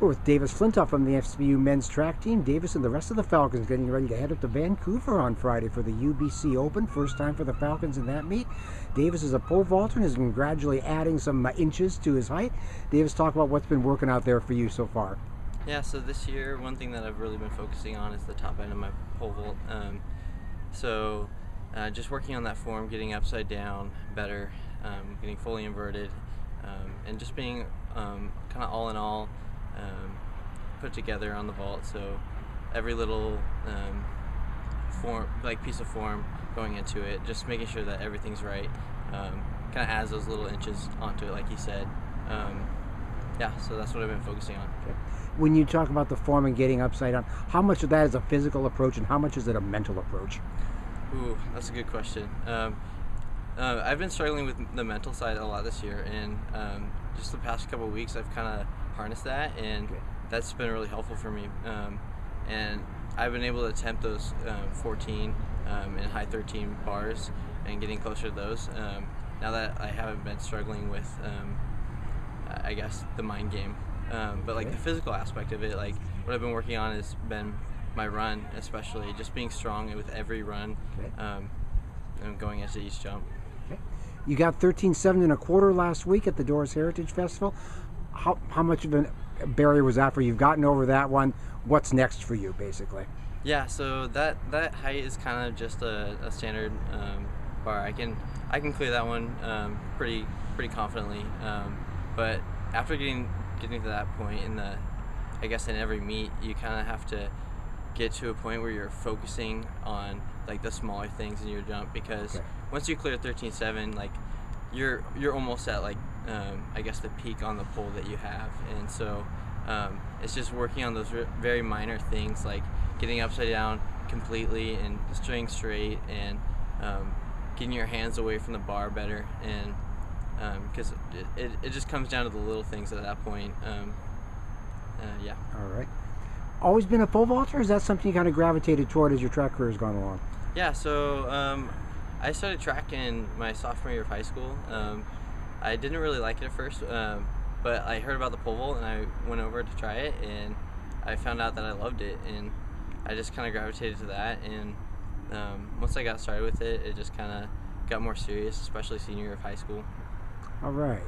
We're with Davis Flintoff from the SPU men's track team. Davis and the rest of the Falcons getting ready to head up to Vancouver on Friday for the UBC Open. First time for the Falcons in that meet. Davis is a pole vaulter and has been gradually adding some inches to his height. Davis, talk about what's been working out there for you so far. Yeah, so this year, one thing that I've really been focusing on is the top end of my pole vault. Just working on that form, getting upside down better, getting fully inverted, and just being kind of all in all put together on the vault. So every little piece of form going into it, just making sure that everything's right, kind of adds those little inches onto it, like you said. Yeah, so that's what I've been focusing on. Okay. When you talk about the form and getting upside down, how much of that is a physical approach and how much is it a mental approach? Ooh, that's a good question. I've been struggling with the mental side a lot this year, and just the past couple of weeks I've kind of harnessed that, and that's been really helpful for me. And I've been able to attempt those 14 and high 13 bars and getting closer to those. Now that I haven't been struggling with, I guess, the mind game. But like the physical aspect of it, like what I've been working on has been my run, especially just being strong with every run, and going into each jump. Okay. You got 13.7 and a quarter last week at the Doors Heritage Festival. How much of a barrier was that for you? You've gotten over that one. What's next for you, basically? Yeah, so that height is kind of just a standard bar. I can clear that one pretty confidently. But after getting to that point in in every meet, you kind of have to get to a point where you're focusing on like the smaller things in your jump, because once you clear 13.7, like you're almost at like the peak on the pole that you have, and so it's just working on those very minor things like getting upside down completely and staying straight, and getting your hands away from the bar better, and because it just comes down to the little things at that point. Yeah. All right. Always been a pole vaulter, or is that something you kind of gravitated toward as your track career has gone along? Yeah, so I started track in my sophomore year of high school. I didn't really like it at first, but I heard about the pole vault and I went over to try it, and I found out that I loved it, and I just kind of gravitated to that, and once I got started with it, it just kind of got more serious, especially senior year of high school. All right.